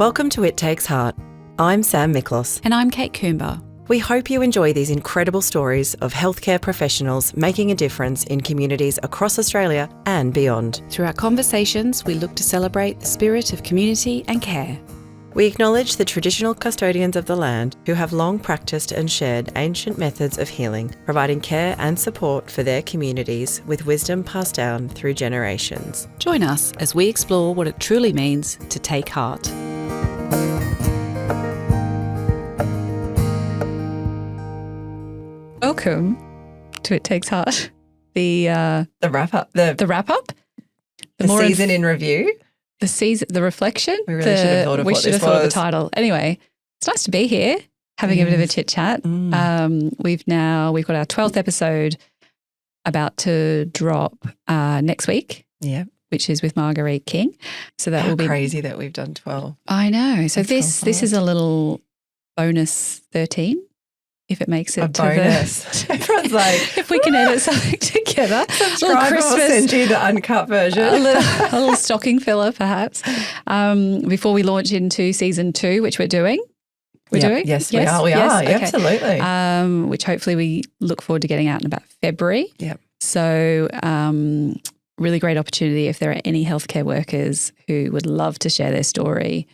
Welcome to It Takes Heart. I'm Sam Miklos. And I'm Kate Coomber. We hope you enjoy these incredible stories of healthcare professionals making a difference in communities across Australia and beyond. Through our conversations, we look to celebrate the spirit of community and care. We acknowledge the traditional custodians of the land who have long practiced and shared ancient methods of healing, providing care and support for their communities with wisdom passed down through generations. Join us as we explore what it truly means to take heart. Welcome to It Takes Heart, the wrap up, the wrap up, the season in review, the reflection. We really should have thought of what this was. We should have thought of the title. Anyway, it's nice to be here, having a bit of a chit chat. We've got our 12th episode about to drop next week. Yeah. Which is with Marguerite King. So that will be crazy that we've done 12. I know. So this is a little bonus 13. If it makes it a to bonus. Everyone's like, if we can edit something together. Subscribe, I'll send you the uncut version. a little stocking filler, perhaps, before we launch into season 2, which we're doing. We're doing? Yes, we are. We are. Okay. Absolutely. Which hopefully we look forward to getting out in about February. Yep. So really great opportunity if there are any healthcare workers who would love to share their story.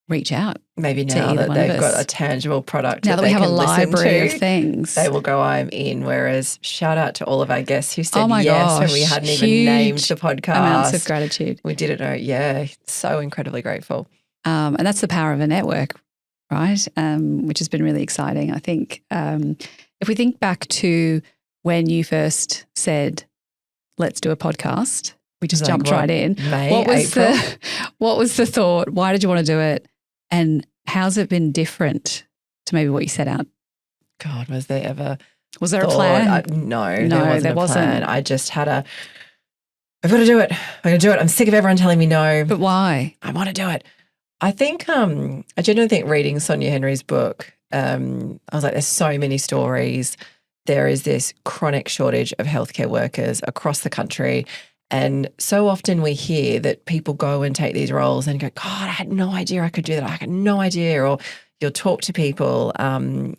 Reach out. Maybe now that they've got a tangible product. Now that we have a library of things. They will go, I'm in. Whereas shout out to all of our guests who said yes gosh, when we hadn't even named the podcast. Amounts of gratitude. We did it. Yeah. So incredibly grateful. And that's the power of a network, right? Which has been really exciting. I think if we think back to when you first said, let's do a podcast, we just jumped right in. April? What was the thought? Why did you want to do it? And how's it been different to maybe what you set out? God, was there a plan? No, there wasn't. Plan. I just had I've got to do it. I'm going to do it. I'm sick of everyone telling me no. But why? I want to do it. I think, I genuinely think reading Sonia Henry's book, I was like, there's so many stories. There is this chronic shortage of healthcare workers across the country. And so often we hear that people go and take these roles and go, God, I had no idea I could do that. I had no idea. Or you'll talk to people and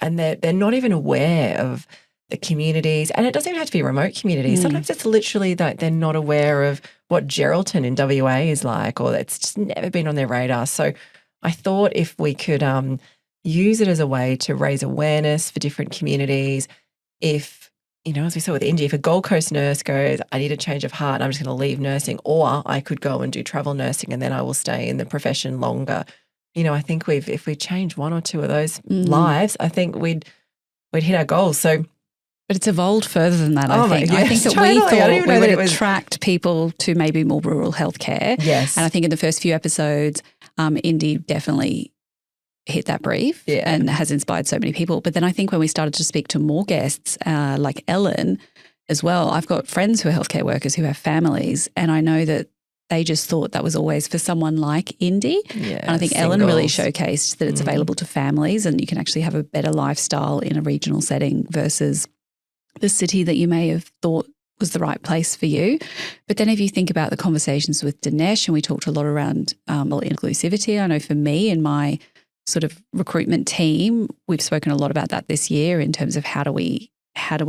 they're not even aware of the communities. And it doesn't even have to be remote communities. Sometimes it's literally that they're not aware of what Geraldton in WA is like, or it's just never been on their radar. So I thought if we could use it as a way to raise awareness for different communities, if, as we saw with Indy, if a Gold Coast nurse goes, I need a change of heart, I'm just going to leave nursing, or I could go and do travel nursing and then I will stay in the profession longer. I think if we change one or two of those lives, I think we'd hit our goals. So, but it's evolved further than that, I think. Yes, I think that totally. we thought we would attract people to maybe more rural healthcare. Yes. And I think in the first few episodes, Indy definitely hit that brief and has inspired so many people. But then I think when we started to speak to more guests, like Ellen as well, I've got friends who are healthcare workers who have families, and I know that they just thought that was always for someone like Indy. Yeah, and I think Ellen really showcased that it's available to families and you can actually have a better lifestyle in a regional setting versus the city that you may have thought was the right place for you. But then if you think about the conversations with Dinesh, and we talked a lot around inclusivity, I know for me and my sort of recruitment team, we've spoken a lot about that this year in terms of how do we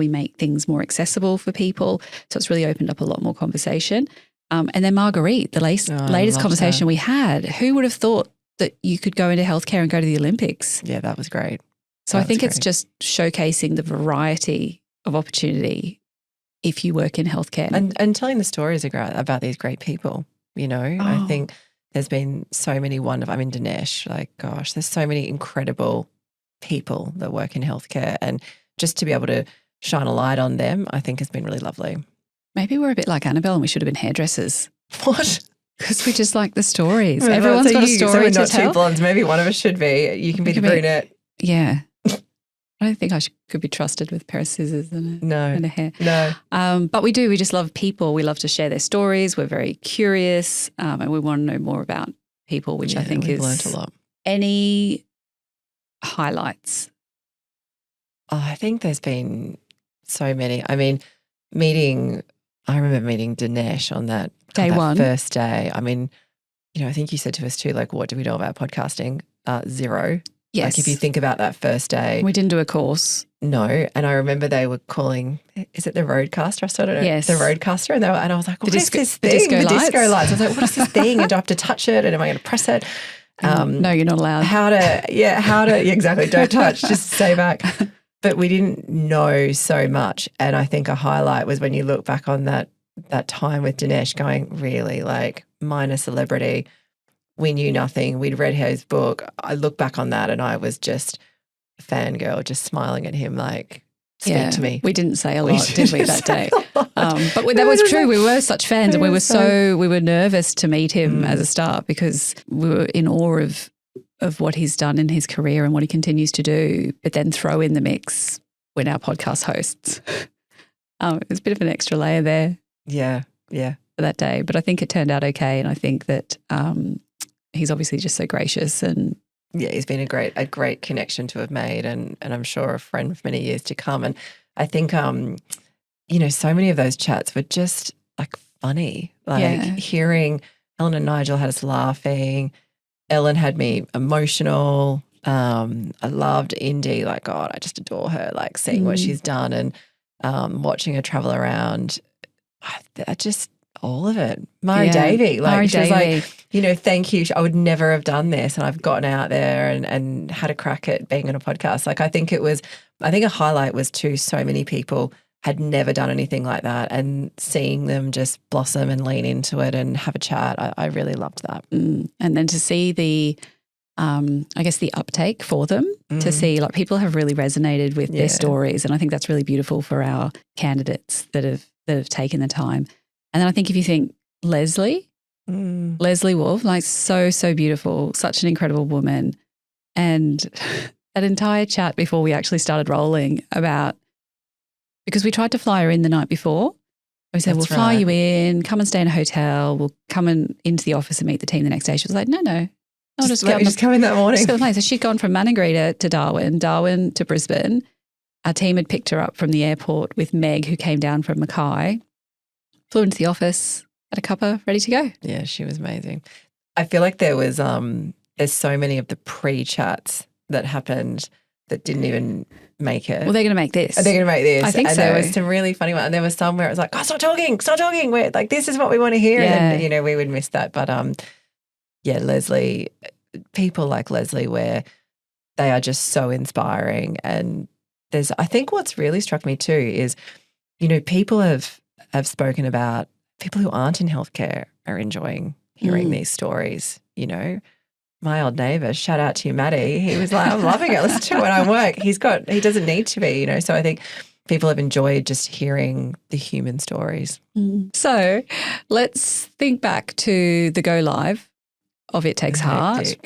make things more accessible for people. So it's really opened up a lot more conversation. And then Marguerite, the latest conversation we had, who would have thought that you could go into healthcare and go to the Olympics? Yeah, that was great. So I think it's just showcasing the variety of opportunity if you work in healthcare. And telling the stories about these great people, I think there's been so many wonderful, Dinesh, there's so many incredible people that work in healthcare, and just to be able to shine a light on them, I think has been really lovely. Maybe we're a bit like Annabelle and we should have been hairdressers. What? Because we just like the stories. Everyone's got a story so we're to not tell. Two blondes. Maybe one of us should be. You can be the brunette. Yeah. I don't think I could be trusted with a pair of scissors and a hair. No. But we do. We just love people. We love to share their stories. We're very curious and we want to know more about people, which I think we've learned a lot. Any highlights? I think there's been so many. I remember meeting Dinesh on that day one, first day. I think you said to us too, like, what do we know about podcasting? Zero. Yes. Like if you think about that first day. We didn't do a course. No. And I remember they were calling, is it the Roadcaster? I still don't know. Yes. The Roadcaster. And I was like, what is this thing? The disco lights. I was like, what is this thing? And do I have to touch it? And am I going to press it? No, you're not allowed. How to, exactly. Don't touch, just stay back. But we didn't know so much. And I think a highlight was when you look back on that time with Dinesh going, really, like, minor celebrity. We knew nothing. We'd read his book. I look back on that and I was just a fangirl, just smiling at him like, speak to me. We didn't say a lot, did we, that day? But that was true. Like, we were such fans and we were nervous to meet him as a star because we were in awe of what he's done in his career and what he continues to do, but then throw in the mix when our podcast hosts. It was a bit of an extra layer there. Yeah. For that day. But I think it turned out okay. And I think that he's obviously just so gracious and he's been a great connection to have made and I'm sure a friend for many years to come. And I think, so many of those chats were just like funny, like hearing Ellen and Nigel had us laughing. Ellen had me emotional. I loved Indy. Like, God, I just adore her, like seeing what she's done and watching her travel around. I just, all of it. Mari Davey, like she was like, thank you. I would never have done this. And I've gotten out there and had a crack at being on a podcast. Like I think a highlight was too, so many people had never done anything like that and seeing them just blossom and lean into it and have a chat. I really loved that. And then to see the uptake for them, to see like people have really resonated with their stories. And I think that's really beautiful for our candidates that have taken the time. And then I think if you think Leslie Wolf, like so beautiful, such an incredible woman. And that entire chat before we actually started rolling because we tried to fly her in the night before. We said, we'll fly you in, come and stay in a hotel, we'll come into the office and meet the team the next day. She was like, no. I'll just come in that morning. So she'd gone from Maningrida to Darwin to Brisbane. Our team had picked her up from the airport with Meg, who came down from Mackay, flew into the office, had a cuppa, ready to go. Yeah, she was amazing. I feel like there was there's so many of the pre-chats that happened that didn't even make it. Well, they're going to make this. They're going to make this. I think so. There was some really funny ones. And there was some where it was like, stop talking. We're like, this is what we want to hear. Yeah. And then, we would miss that. But Leslie, people like Leslie where they are just so inspiring. And I think what's really struck me too is, people have spoken about people who aren't in healthcare are enjoying hearing these stories, My old neighbour, shout out to you, Maddie. He was like, I'm loving it. Listen to it when I work. He doesn't need to be, So I think people have enjoyed just hearing the human stories. So let's think back to the go live of It Takes Heart.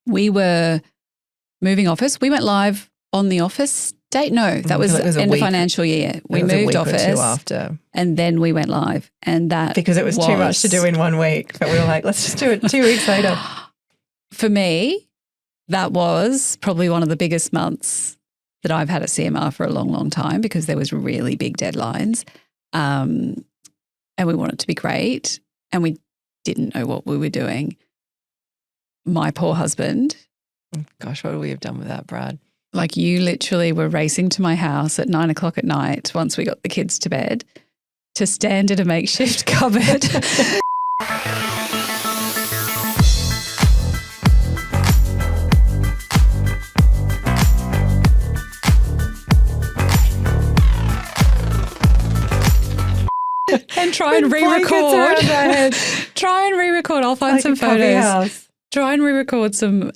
We were moving office. We went live on the office date. No, that was end of financial year. We moved office or two after. And then we went live. And that because it was too much to do in 1 week. But we were like, let's just do it 2 weeks later. For me, that was probably one of the biggest months that I've had at CMR for a long, long time because there was really big deadlines and we wanted it to be great and we didn't know what we were doing. My poor husband. Gosh, what would we have done with that, Brad? Like you literally were racing to my house at 9 o'clock at night once we got the kids to bed to stand in a makeshift cupboard. And try and re-record. Try and re-record. I'll find some photos. Try and re-record some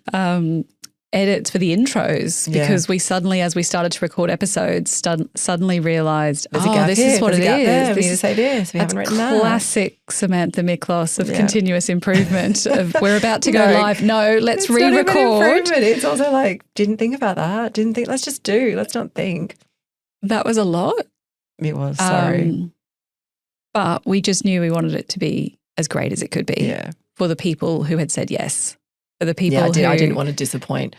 edits for the intros because we suddenly, as we started to record episodes, suddenly realised, this is what it is. We need to say this. We haven't written that. Classic Samantha Miklos of continuous improvement. We're about to go live. No, let's re-record. Not even improvement. It's also like, didn't think about that. Let's just do. Let's not think. That was a lot. It was, sorry. But we just knew we wanted it to be as great as it could be for the people who had said yes. For the people I didn't want to disappoint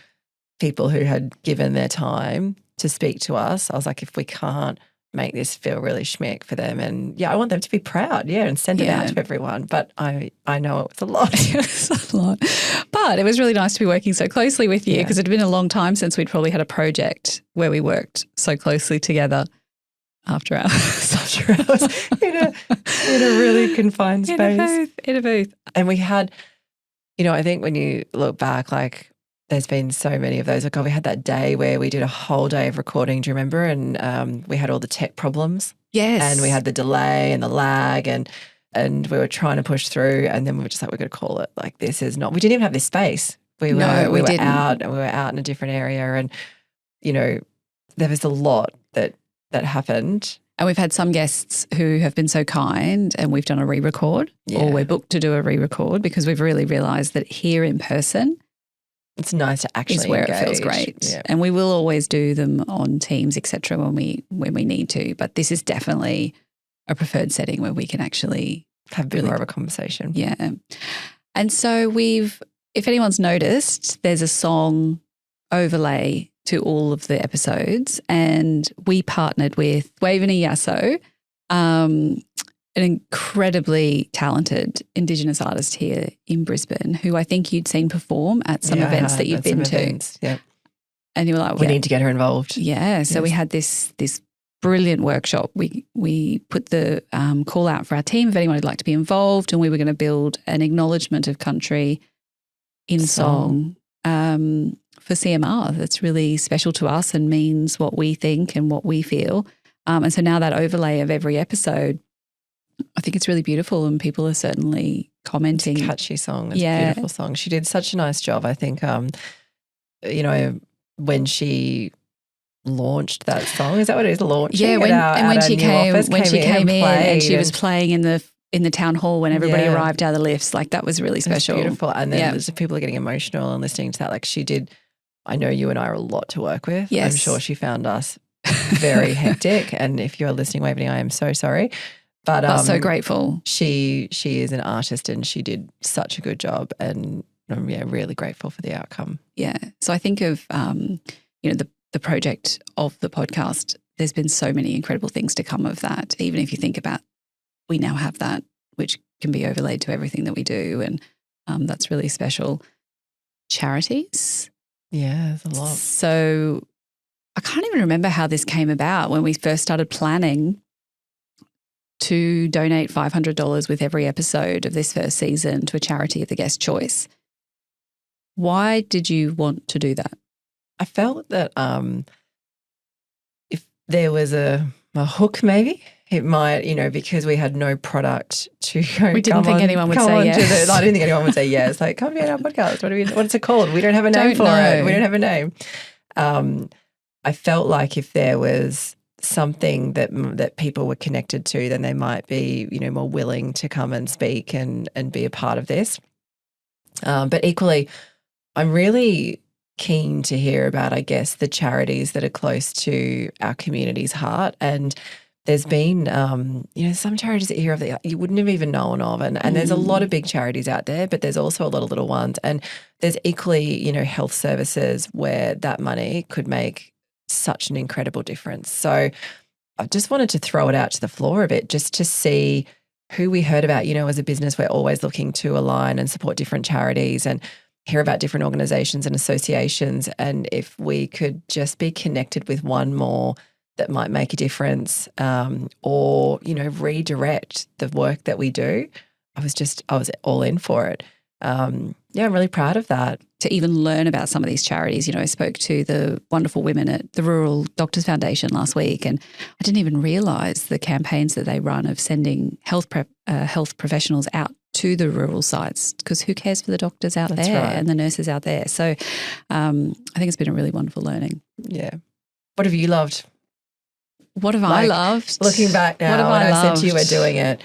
people who had given their time to speak to us. I was like, if we can't make this feel really schmick for them. And yeah, I want them to be proud, and send it out to everyone. But I know it was a lot. It was a lot. But it was really nice to be working so closely with you because it had been a long time since we'd probably had a project where we worked so closely together after hours. After hours in a really confined space. In a booth. And we had, I think when you look back, like there's been so many of those. Like, we had that day where we did a whole day of recording, do you remember? And we had all the tech problems. Yes. And we had the delay and the lag and we were trying to push through, and then we were just like, we're going to call it. Like, this is not, we didn't even have this space. We were out in a different area, and, there was a lot that happened. And we've had some guests who have been so kind and we've done a re-record or we're booked to do a re-record because we've really realised that here in person, it's nice to actually is where engage. It feels great. Yeah. And we will always do them on Teams, etc. when we need to. But this is definitely a preferred setting where we can actually have a bit more of a conversation. Yeah. And so if anyone's noticed, there's a song overlay to all of the episodes, and we partnered with Waveney Yasso, an incredibly talented Indigenous artist here in Brisbane, who I think you'd seen perform at some events that you've been to. Yeah. And you were like, we need to get her involved. Yeah. So we had this brilliant workshop. We put the call out for our team if anyone would like to be involved, and we were going to build an acknowledgement of country in song for CMR that's really special to us and means what we think and what we feel. And so now that overlay of every episode, I think it's really beautiful, and people are certainly commenting. It's a catchy song. It's a beautiful song. She did such a nice job. I think, when she launched that song, is that what it is? Launching when she came in and she was playing in the town hall when everybody arrived out of the lifts, like that was really special. It was beautiful. And then people are getting emotional and listening to that. Like she did. I know you and I are a lot to work with. Yes. I'm sure she found us very hectic. And if you're listening, Waveney, I am so sorry. But so grateful. She is an artist and she did such a good job, and I'm really grateful for the outcome. Yeah. So I think of the project of the podcast. There's been so many incredible things to come of that. Even if you think about, we now have that, which can be overlaid to everything that we do, and that's really special. Charities. Yeah, there's a lot. So I can't even remember how this came about when we first started planning to donate $500 with every episode of this first season to a charity of the guest choice. Why did you want to do that? I felt that if there was a hook, maybe it might, because we had no product to go. We didn't think anyone would say yes. I didn't think anyone would say yes. Like, come be on our podcast. What's it called? We don't have a name for it. We don't have a name. I felt like if there was something that people were connected to, then they might be, more willing to come and speak and be a part of this. But equally, I'm really keen to hear about, I guess, the charities that are close to our community's heart. And there's been, some charities that you hear of that you wouldn't have even known of. And there's a lot of big charities out there, but there's also a lot of little ones. And there's equally, health services where that money could make such an incredible difference. So I just wanted to throw it out to the floor a bit just to see who we heard about. As a business, we're always looking to align and support different charities and hear about different organizations and associations. And if we could just be connected with one more that might make a difference, or, redirect the work that we do, I was all in for it. I'm really proud of that. To even learn about some of these charities, I spoke to the wonderful women at the Rural Doctors Foundation last week, and I didn't even realise the campaigns that they run of sending health professionals out to the rural sites, because who cares for the doctors out there and the nurses out there? So I think it's been a really wonderful learning. Yeah. What have you loved? What have I loved? Looking back now, when I said to you we're doing it,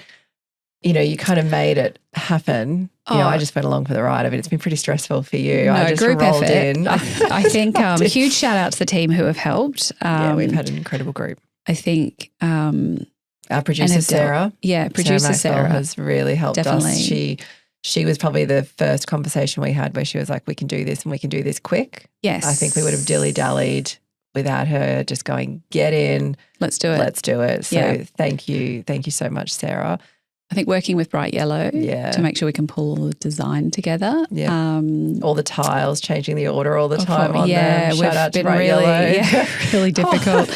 you kind of made it happen. I just went along for the ride of it. It's been pretty stressful for you. I just group rolled effort. in. I think a huge shout out to the team who have helped. We've had an incredible group. I think our producer Sarah. Producer Sarah has really helped us. She was probably the first conversation we had where she was like, we can do this and we can do this quick. Yes. I think we would have dilly-dallied without her just going, get in. Let's do it. Let's do it. So thank you. Thank you so much, Sarah. I think working with Bright Yellow to make sure we can pull all the design together. Yeah. All the tiles, changing the order all the time on them. Shout out to Bright Yellow. Yeah, really difficult.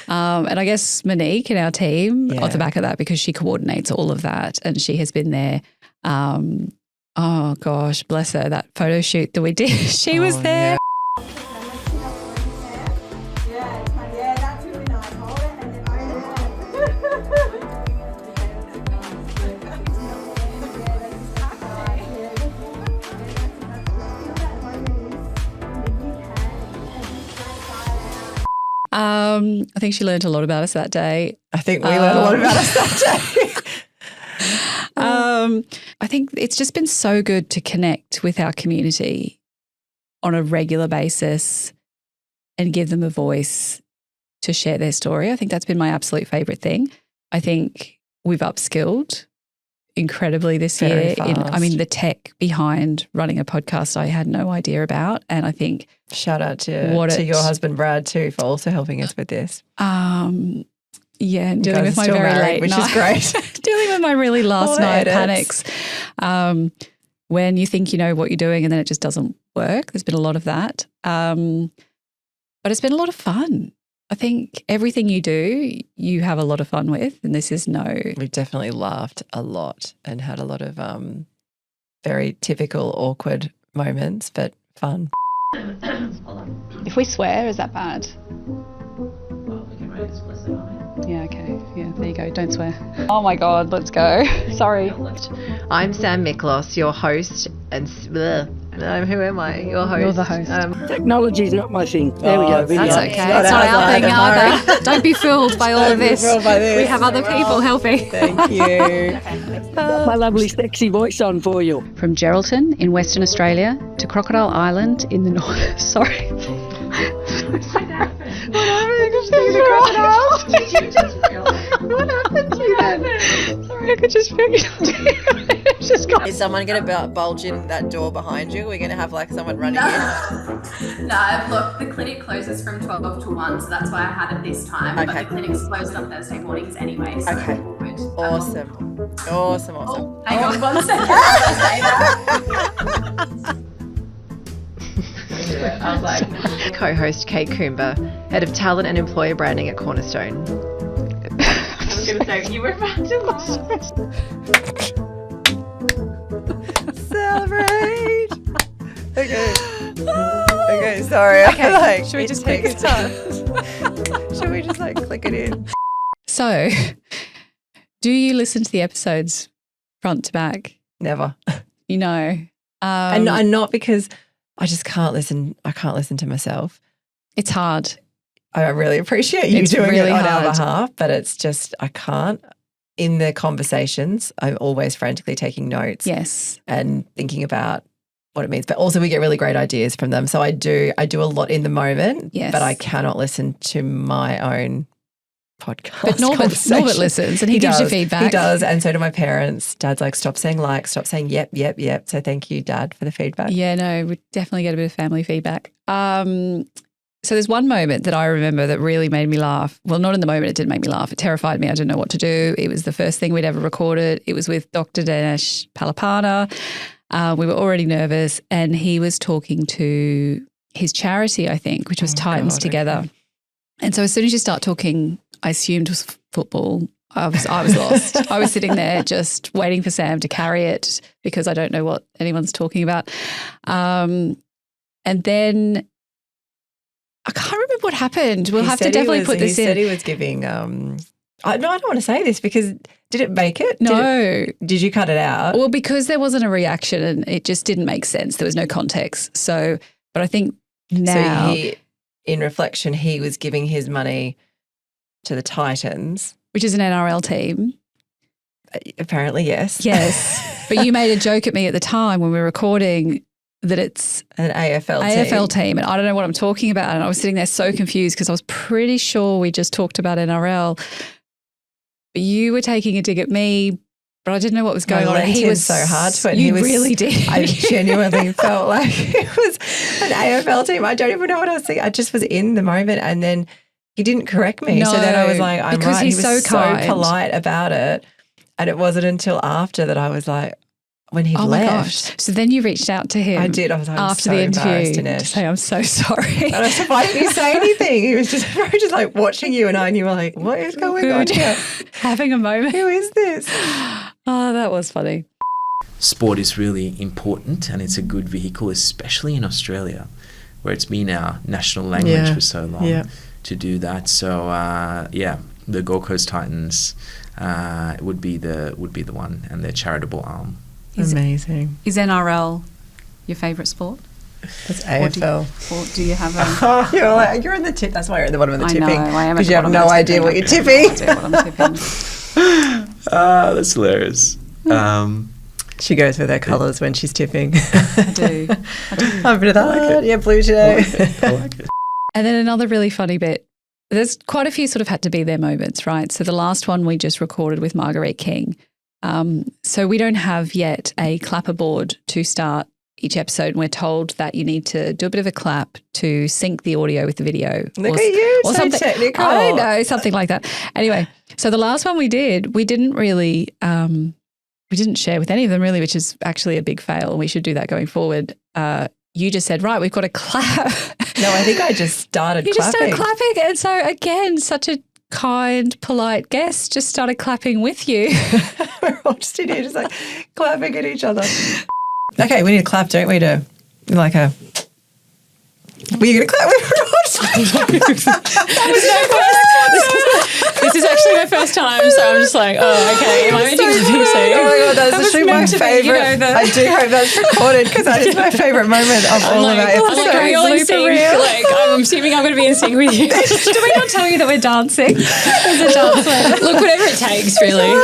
And I guess Monique in our team off the back of that, because she coordinates all of that and she has been there. Oh gosh, bless her, that photo shoot that we did. She was there. I think she learned a lot about us that day. I think we learned a lot about us that day. I think it's just been so good to connect with our community on a regular basis and give them a voice to share their story. I think that's been my absolute favourite thing. I think we've upskilled incredibly this year. The tech behind running a podcast I had no idea about. And I think shout out to your husband Brad too for also helping us with this. And dealing with my very late which night, is great. Dealing with my really last night panics. When you think you know what you're doing and then it just doesn't work. There's been a lot of that. But it's been a lot of fun. I think everything you do, you have a lot of fun with, and this is We've definitely laughed a lot and had a lot of very typical awkward moments, but fun. If we swear, is that bad? Well, we can write explicit on it. Yeah, okay. Yeah, there you go. Don't swear. Oh my God, let's go. Sorry. I'm Sam Miklos, your host, and who am I? Your host. You're the host. Technology's not my thing. There we go. That's okay. It's not our thing either. Don't be fooled by all of this. We have other people helping. Thank you. Got my lovely sexy voice on for you. From Geraldton in Western Australia to Crocodile Island in the north. Sorry. Did you just realize? What happened to you then? Sorry, I could just feel you. Is someone going to bulge in that door behind you? We're going to have like someone running in? No, look, the clinic closes from 12 to 1, so that's why I had it this time. Okay. But the clinic's closed on Thursday mornings anyway, so Okay. good. Awesome. Oh, hang on 1 second. I say that. I was like, Co-host Kate Coomber, Head of Talent and Employer Branding at Cornerstone. I was going to say, you were about to Celebrate! Okay, sorry. Okay, should we just pick it up? Should we just click it in? So, do you listen to the episodes front to back? Never. You know. And not because I just can't listen. I can't listen to myself. It's hard. I really appreciate you doing really it on hard. our behalf, but it's just I can't. In the conversations, I'm always frantically taking notes. Yes. And thinking about what it means. But also we get really great ideas from them. So I do a lot in the moment, yes. But I cannot listen to my own podcast. But Norbert listens and he gives you feedback. He does. And so do my parents. Dad's like, stop saying stop saying yep. So thank you, Dad, for the feedback. Yeah, no, we definitely get a bit of family feedback. So there's one moment that I remember that really made me laugh. Well, not in the moment, it didn't make me laugh. It terrified me. I didn't know what to do. It was the first thing we'd ever recorded. It was with Dr. Dinesh Palapana. We were already nervous and he was talking to his charity, I think, which was Titans Together. Okay. And so as soon as you start talking, I assumed it was football. I was lost. I was sitting there just waiting for Sam to carry it because I don't know what anyone's talking about. And then I can't remember what happened. We'll have to definitely put this in. He said he was giving I don't want to say this because did it make it? No. Did you cut it out? Well, because there wasn't a reaction and it just didn't make sense. There was no context. So, but I think now. So in reflection, he was giving his money to the Titans. Which is an NRL team. Apparently, yes. Yes. But you made a joke at me at the time when we were recording that it's an AFL team and I don't know what I'm talking about. And I was sitting there so confused because I was pretty sure we just talked about NRL. But you were taking a dig at me but I didn't know what was going on. I He leant in was so hard to it. You really did. I genuinely felt like it was an AFL team. I don't even know what I was saying. I just was in the moment, and then he didn't correct me. So then I was like, I'm because right. he's He was so kind. polite about it. And it wasn't until after that I was like, when he Oh left. my gosh. So then you reached out to him. I did. I was like, I'm after so the embarrassed, interview Dinesh. to say, I'm so sorry. And I said, why didn't you say anything? He was just like watching you and you were like, what is going on here? Having a moment. Who is this? Oh, that was funny. Sport is really important, and it's a good vehicle, especially in Australia, where it's been our national language for so long to do that. So the Gold Coast Titans would be the one, and their charitable arm. Amazing. Is NRL your favourite sport? That's AFL. Or do you have a... you're in the tip. That's why you're at the bottom of the I tipping. know, I am. Because you have no idea what you're tipping. I have no idea what I'm tipping. That's hilarious. She goes with her colours when she's tipping. I do. I'm a bit of that. like it. Yeah, blue today. I like it. And then another really funny bit. There's quite a few sort of had to be their moments, right? So the last one we just recorded with Marguerite King. So we don't have yet a clapperboard to start each episode, and we're told that you need to do a bit of a clap to sync the audio with the video. Look at you, so something technical. I know, something like that. Anyway, so the last one we did, we didn't really, we didn't share with any of them really, which is actually a big fail, and we should do that going forward. You just said, right, we've got to clap. No, I think I just started You clapping. just started clapping. And so again, such a kind, polite guest just started clapping with you. We're all just in here just like clapping at each other. Okay, we need to clap, don't we, to like a... Were you going to clap with This is actually my first time, so I'm just like, oh, okay. Am I meant to be Oh my God, that's actually my favourite. I do hope that's recorded because that is my favourite moment of all of our episodes. are we all in sync? Like, I'm assuming I'm going to be in sync with you. Do we not tell you that we're dancing? There's a dancer. Look, whatever it takes, really. Oh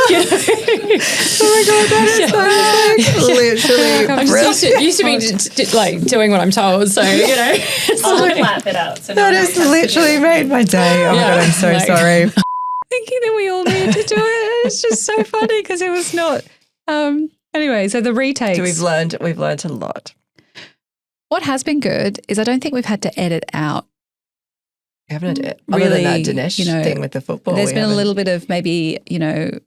my God, that is so literally I'm just used to be like doing what I'm told, so you know. I'll clap it out. So That has literally made my day. Oh my God, I'm so like- sorry. Thinking that we all need to do it. It's just so funny because it was not. Anyway, so the retakes. So we've learned a lot. What has been good is I don't think we've had to edit out. We haven't other Really, than that Dinesh thing with the football. There's we been a haven't. little bit of maybe,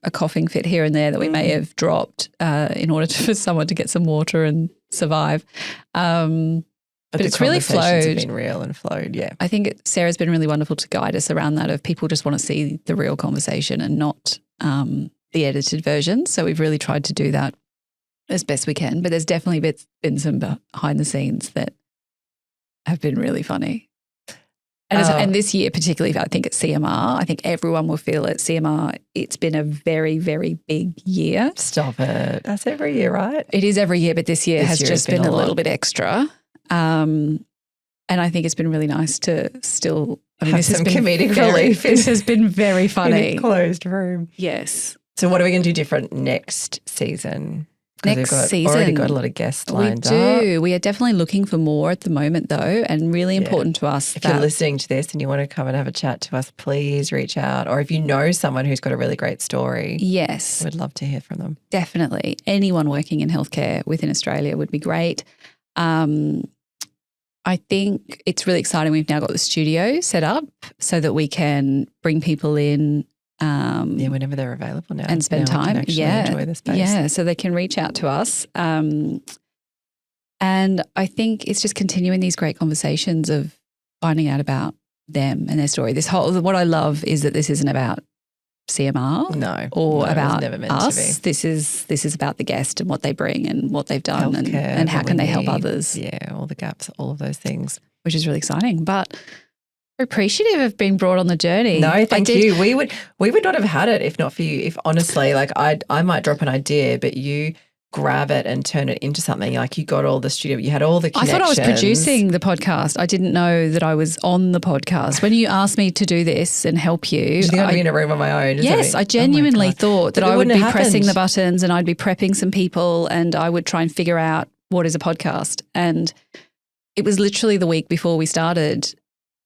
a coughing fit here and there that we may have dropped in order for someone to get some water and survive. But the it's really conversations have flowed. been real and flowed, yeah. I think Sarah's been really wonderful to guide us around that of people just want to see the real conversation and not the edited version. So we've really tried to do that as best we can. But there's definitely been some behind the scenes that have been really funny. And this year particularly, I think at CMR, I think everyone will feel at CMR, it's been a very, very big year. Stop it. That's every year, right? It is every year, but this year has year just has been been a a little lot. bit extra. And I think it's been really nice to still Have this has some been comedic very- relief in- This has been very In funny. a closed room. Yes. So what are we going to do different next season? 'Cause Next we've already season, got a lot of guests We lined up. do. We are definitely looking for more at the moment though, and really important to us If you're that listening to this and you want to come and have a chat to us, please reach out. Or if you know someone who's got a really great story, yes, we'd love to hear from them. definitely. Anyone working in healthcare within Australia would be great. I think it's really exciting. We've now got the studio set up so that we can bring people in Yeah, whenever they're available now. and spend Now we can time. actually enjoy the space. Yeah, so they can reach out to us. And I think it's just continuing these great conversations of finding out about them and their story. What I love is that this isn't about CMR No. or no, it was about never meant us. to be. This is about the guest and what they bring and what they've done Healthcare, and how what can we they help need. others, Yeah, all the gaps, all of those things. which is really exciting. But we're appreciative of being brought on the journey. No, thank you. We would not have had it if not for you. If honestly, like I might drop an idea, but you grab it and turn it into something. Like you got all the studio, you had all the I connections. thought I was producing the podcast. I didn't know that I was on the podcast. When you asked me to do this and help you, Did you think I'd be in a room on my own? yes, I genuinely thought that But it I would wouldn't be have pressing the happened. buttons and I'd be prepping some people and I would try and figure out what is a podcast. And it was literally the week before we started.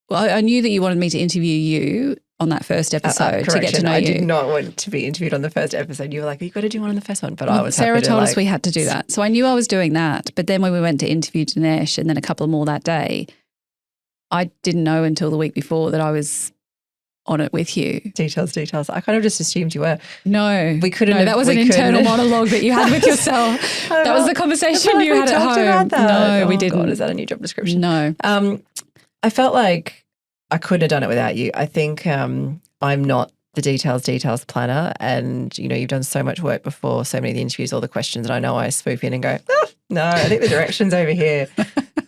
Well, I knew that you wanted me to interview you on that first episode to get to know I you. did not want to be interviewed on the first episode. You were like, you got to do one on the first one. But I was Sarah happy to told us we had to do that. So I knew I was doing that. But then when we went to interview Dinesh and then a couple more that day, I didn't know until the week before that I was on it with you. Details. I kind of just assumed you were. No. We couldn't. No, that was an internal monologue that you had with yourself. That was the conversation you had at home. No, we didn't. God, is that a new job description? No. I felt like I couldn't have done it without you. I think I'm not the details planner, and you've done so much work before, so many of the interviews, all the questions, and I know I swoop in and go, no, I think the direction's over here.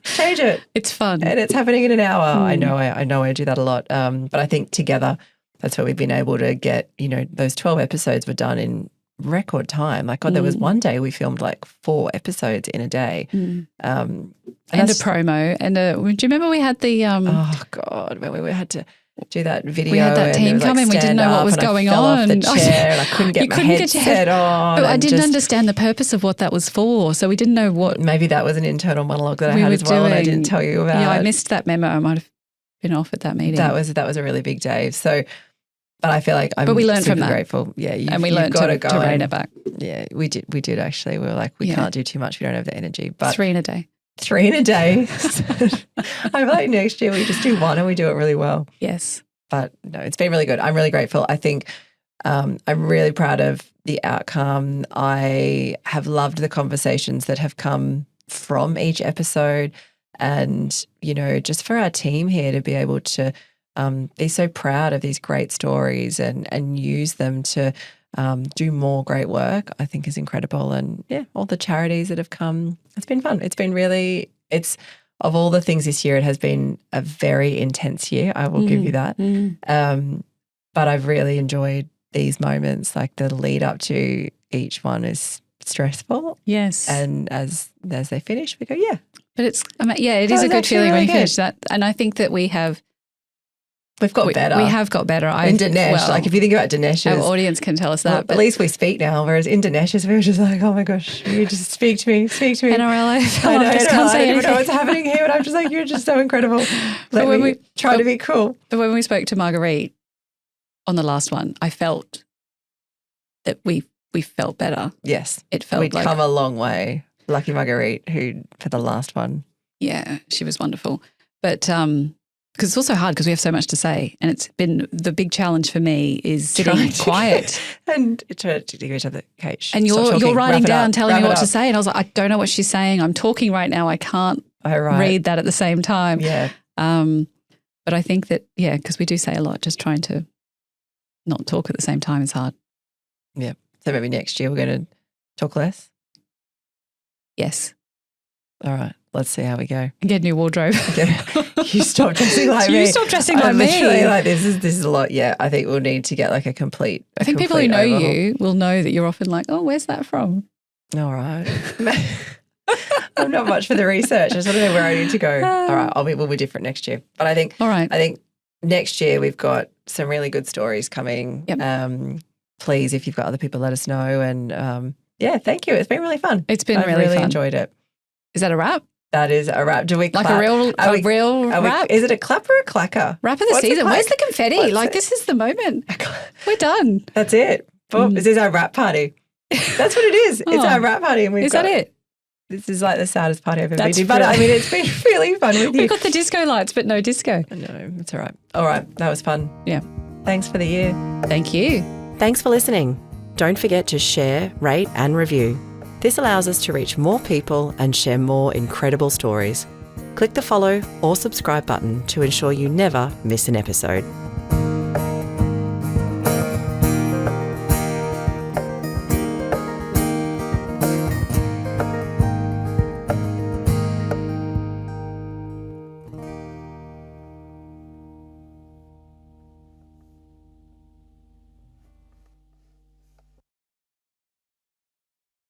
Change it. It's fun. And it's happening in an hour. I know I do that a lot. But I think together, that's where we've been able to get, those 12 episodes were done in record time. Like, God, there was one day we filmed like 4 episodes in a day. And a promo. And do you remember we had the oh God, when we had to do that video. We had that team come in. We didn't know what was going on. I fell off the chair and I couldn't get my headset on. But I didn't understand the purpose of what that was for. So we didn't know what. Maybe that was an internal monologue that I had as well, and I didn't tell you about. Yeah, I missed that memo. I might have been off at that meeting. That was a really big day. So, but I feel like I'm. But we learned super from that. Grateful. Yeah, and we learned to rein it back. Yeah, we did actually. We were like, we can't do too much. We don't have the energy. But 3 in a day. 3 in a day. I feel like next year we just do 1 and we do it really well. Yes. But no, it's been really good. I'm really grateful. I think I'm really proud of the outcome. I have loved the conversations that have come from each episode, and, just for our team here to be able to be so proud of these great stories and use them to do more great work, I think is incredible. And yeah, all the charities that have come, it's been fun. It's been really, of all the things this year, it has been a very intense year. I will give you that. But I've really enjoyed these moments. Like the lead up to each one is stressful. Yes. And as they finish, we go, yeah. But it is a good feeling when you finish that. And I think that we've got better. We have got better. In Dinesh, if you think about Dinesh's. Our audience can tell us that. But at least we speak now, whereas in Dinesh's, we were just like, oh my gosh, you just speak to me. NRL, I just can't say anything. I don't know what's happening here, but I'm just like, you're just so incredible. Let me try to be cool. But when we spoke to Marguerite on the last one, I felt that we felt better. Yes. It felt We'd come a long way. Lucky Marguerite, who for the last one. Yeah, she was wonderful. But because it's also hard because we have so much to say, and it's been the big challenge for me is sitting quiet and to give each other, Kate. And you're writing down, telling me what to say, and I was like, I don't know what she's saying. I'm talking right now. I can't read that at the same time. Yeah. But I think that because we do say a lot, just trying to not talk at the same time is hard. Yeah. So maybe next year we're going to talk less. Yes. All right. Let's see how we go. Get a new wardrobe. You stop dressing like me. You stop dressing like me. Literally, like this is a lot. Yeah, I think we'll need to get like a complete. I think people who know you will know that you're often like, oh, where's that from? All right. I'm not much for the research. I just want to know where I need to go. All right, we'll be different next year. But I think next year we've got some really good stories coming. Yep. Please, if you've got other people, let us know. And thank you. It's been really fun. It's been I've really fun. Enjoyed it. Is that a wrap? That is a wrap. Do we clap? Like a real wrap? Is it a clap or a clacker? Wrap of the season. Where's the confetti? This is the moment. We're done. That's it. This is our wrap party. That's what it is. It's our wrap party. And is that it? This is like the saddest party I've ever been to. But I mean, it's been really fun with you. We've got the disco lights, but no disco. No, it's all right. All right. That was fun. Yeah. Thanks for the year. Thank you. Thanks for listening. Don't forget to share, rate and review. This allows us to reach more people and share more incredible stories. Click the follow or subscribe button to ensure you never miss an episode.